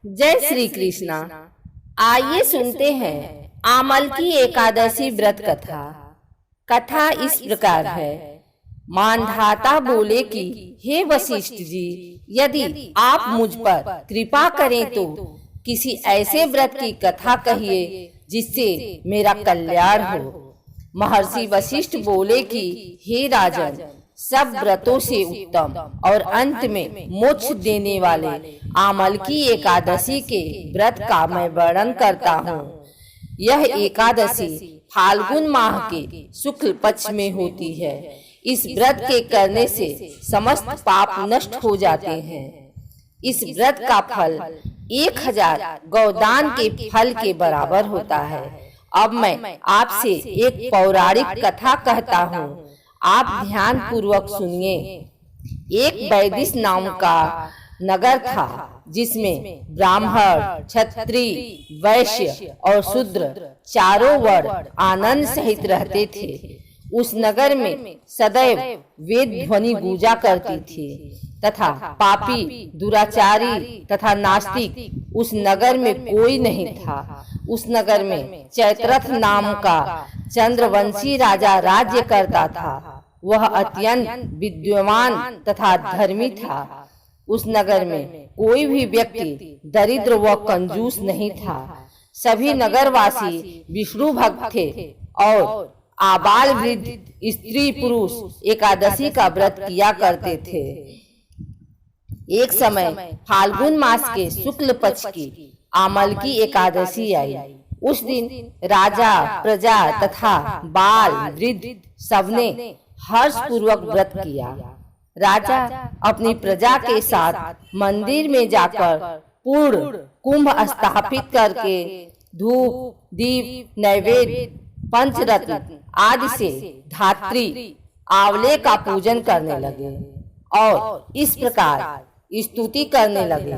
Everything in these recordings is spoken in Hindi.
जय श्री कृष्णा। आइए सुनते हैं आमल की एकादशी व्रत कथा। कथा इस प्रकार है। मानधाता बोले कि हे वशिष्ठ जी, यदि आप मुझ पर कृपा करें तो किसी ऐसे व्रत की कथा कहिए जिससे मेरा कल्याण हो। महर्षि वशिष्ठ बोले कि हे राजन, सब व्रतों से उत्तम और अंत में मोक्ष देने वाले आमल की एकादशी के व्रत का मैं वर्णन करता हूँ। यह एकादशी फाल्गुन माह के शुक्ल पक्ष में होती है। इस व्रत के करने से समस्त पाप नष्ट हो जाते हैं। इस व्रत का फल 1000 गौदान के फल के बराबर होता है। अब मैं आपसे एक पौराणिक कथा कहता हूँ, आप ध्यान पूर्वक सुनिए। एक वैदिश नाम का नगर था जिसमें ब्राह्मण, क्षत्रिय, वैश्य और शूद्र चारों वर्ण आनंद सहित रहते थे। उस नगर में सदैव वेद ध्वनि गूंजा करती थी तथा पापी, दुराचारी तथा नास्तिक उस नगर में कोई नहीं था। उस नगर में चैत्रथ नाम का चंद्रवंशी राजा राज्य करता था। वह अत्यंत विद्वान तथा धर्मी था। उस नगर में कोई भी व्यक्ति दरिद्र व कंजूस नहीं था। सभी नगरवासी विष्णु भक्त थे और आबाल वृद्ध, स्त्री पुरुष एकादशी का व्रत किया करते थे। एक समय फाल्गुन मास के शुक्ल पक्ष की आमल की एकादशी आई। उस दिन राजा, प्रजा तथा बाल वृद्ध सबने हर्ष पूर्वक व्रत किया। राजा अपनी प्रजा के साथ मंदिर में जाकर पूर्ण कुंभ स्थापित करके धूप, दीप, नैवेद्य, पंचरत्न आदि से धात्री आंवले का पूजन करने लगे और इस प्रकार स्तुति करने लगे।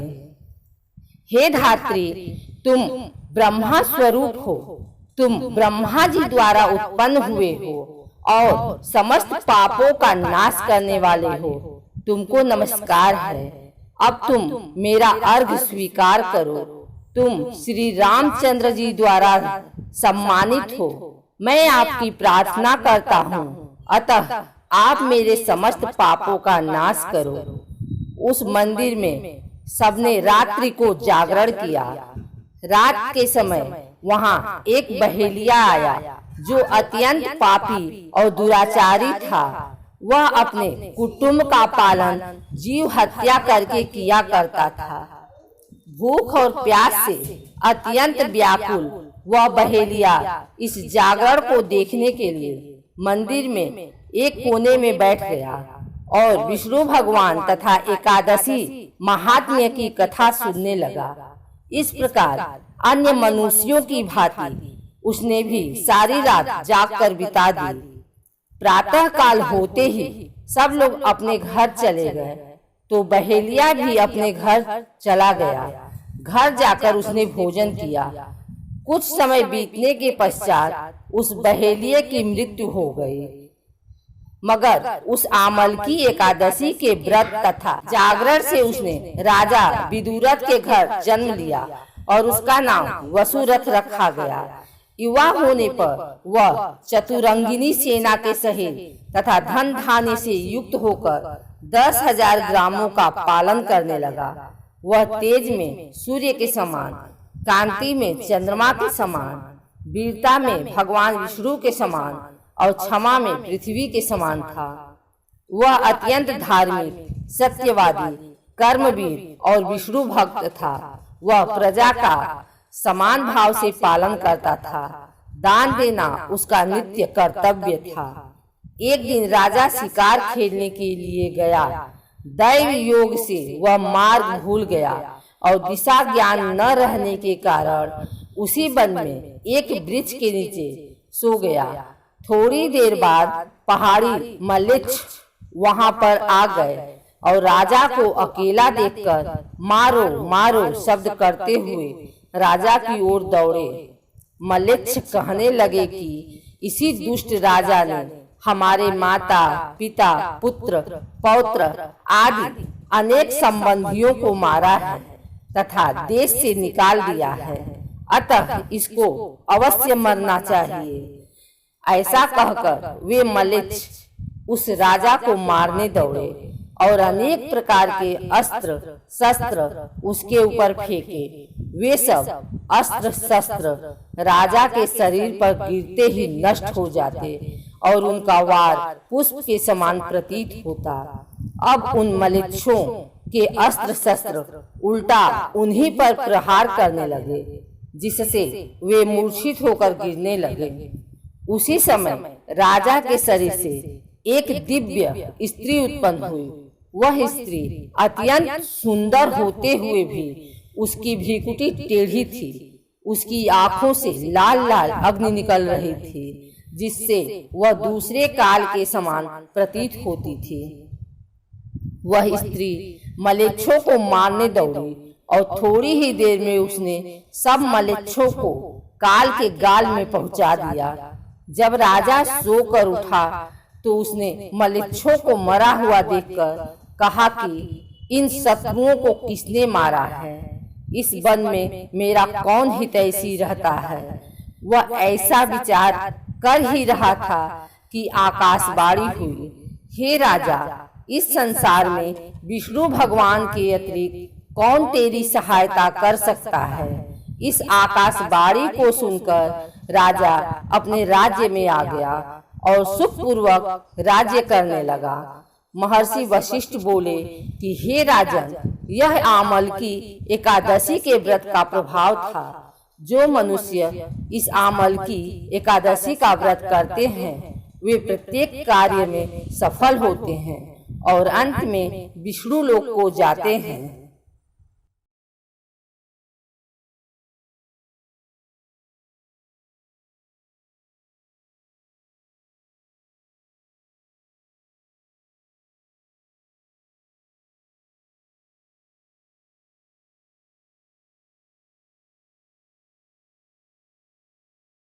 हे धात्री, तुम ब्रह्मा स्वरूप हो। तुम ब्रह्मा जी द्वारा उत्पन्न हुए हो और समस्त पापों का नाश करने वाले हो। तुमको नमस्कार है। अब तुम मेरा अर्घ्य स्वीकार करो। तुम श्री रामचंद्र जी द्वारा सम्मानित हो। मैं आपकी प्रार्थना करता हूँ, अतः आप मेरे समस्त पापों का नाश करो। उस मंदिर में सबने रात्रि को जागरण किया। रात के समय वहाँ एक बहेलिया आया जो अत्यंत पापी और दुराचारी था। वह अपने कुटुंब का पालन जीव हत्या करके किया करता था। भूख और प्यास से अत्यंत व्याकुल वह बहेलिया इस जागरण को देखने के लिए मंदिर में एक कोने में बैठ गया और विष्णु भगवान तथा एकादशी महात्म्य की कथा सुनने लगा। इस प्रकार अन्य मनुष्यों की भांति उसने भी सारी रात जागकर बिता दी। प्रातः काल होते ही सब लोग अपने घर चले गए तो बहेलिया भी अपने घर चला गया। घर जाकर उसने भोजन किया। कुछ समय बीतने के पश्चात उस बहेलिये की मृत्यु हो गई। मगर उस आमल की एकादशी के व्रत तथा जागरण से उसने राजा विदुरथ के घर जन्म लिया और उसका नाम वसुरथ रखा गया। युवा होने पर वह चतुरंगिनी सेना के सहित तथा धन धान्य से युक्त होकर 10,000 ग्रामों का पालन करने लगा। वह तेज में सूर्य के समान, कांति में चंद्रमा के समान, वीरता में भगवान विष्णु के समान और क्षमा में पृथ्वी के समान था। वह अत्यंत धार्मिक, सत्यवादी, कर्मवीर और विष्णु भक्त था। वह प्रजा का समान भाव से पालन करता था। दान देना उसका नित्य कर्तव्य था। एक दिन राजा शिकार खेलने के लिए गया। दैव योग से वह मार्ग भूल गया और दिशा ज्ञान न रहने के कारण उसी वन में एक वृक्ष के नीचे सो गया। थोड़ी देर बाद पहाड़ी मल्लिच्छ वहां पर आ गए और राजा को अकेला देखकर मारो मारो शब्द करते हुए राजा की ओर दौड़े। मल्लिच्छ कहने लगे कि इसी दुष्ट राजा ने हमारे माता, पिता, पुत्र, पौत्र आदि अनेक संबंधियों को मारा है। तथा देश से निकाल दिया है, अतः इसको अवश्य मरना चाहिए। ऐसा कहकर वे मलेच्छ उस राजा को मारने दौड़े और अनेक प्रकार के अस्त्र शस्त्र उसके ऊपर फेंके। वे सब अस्त्र शस्त्र राजा के शरीर पर गिरते ही नष्ट हो जाते और उनका वार पुष्प के समान प्रतीत होता। अब उन मलेच्छों के अस्त्र शस्त्र उल्टा उन्हीं पर प्रहार करने लगे, जिससे वे मूर्छित होकर गिरने लगे। उसी समय राजा के शरीर से एक दिव्य स्त्री उत्पन्न हुई। वह स्त्री अत्यंत सुंदर होते हुए भी उसकी भ्रिकुटी टेढ़ी थी। उसकी आंखों से लाल लाल अग्नि निकल रही थी, जिससे वह दूसरे काल के समान प्रतीत होती थी। वह स्त्री मलेच्छों को मारने दौड़ी और थोड़ी ही देर में उसने सब मलेच्छों को काल के गाल में पहुंचा दिया। जब राजा सोकर उठा तो उसने मलेच्छों को मरा हुआ देखकर कहा कि इन शत्रुओं को किसने मारा है? इस वन में मेरा कौन हितैषी रहता है? वह ऐसा विचार कर ही रहा था कि आकाशवाणी हुई, हे राजा, इस संसार में विष्णु भगवान के अतिरिक्त कौन तेरी सहायता कर सकता है? इस आकाशवाणी को सुनकर राजा अपने राज्य में आ गया और सुखपूर्वक राज्य करने लगा। महर्षि वशिष्ठ बोले कि हे राजन, यह आमल की एकादशी के व्रत का प्रभाव था। जो मनुष्य इस आमल की एकादशी का व्रत करते हैं वे प्रत्येक कार्य में सफल होते हैं और अंत में विष्णु लोक को जाते हैं।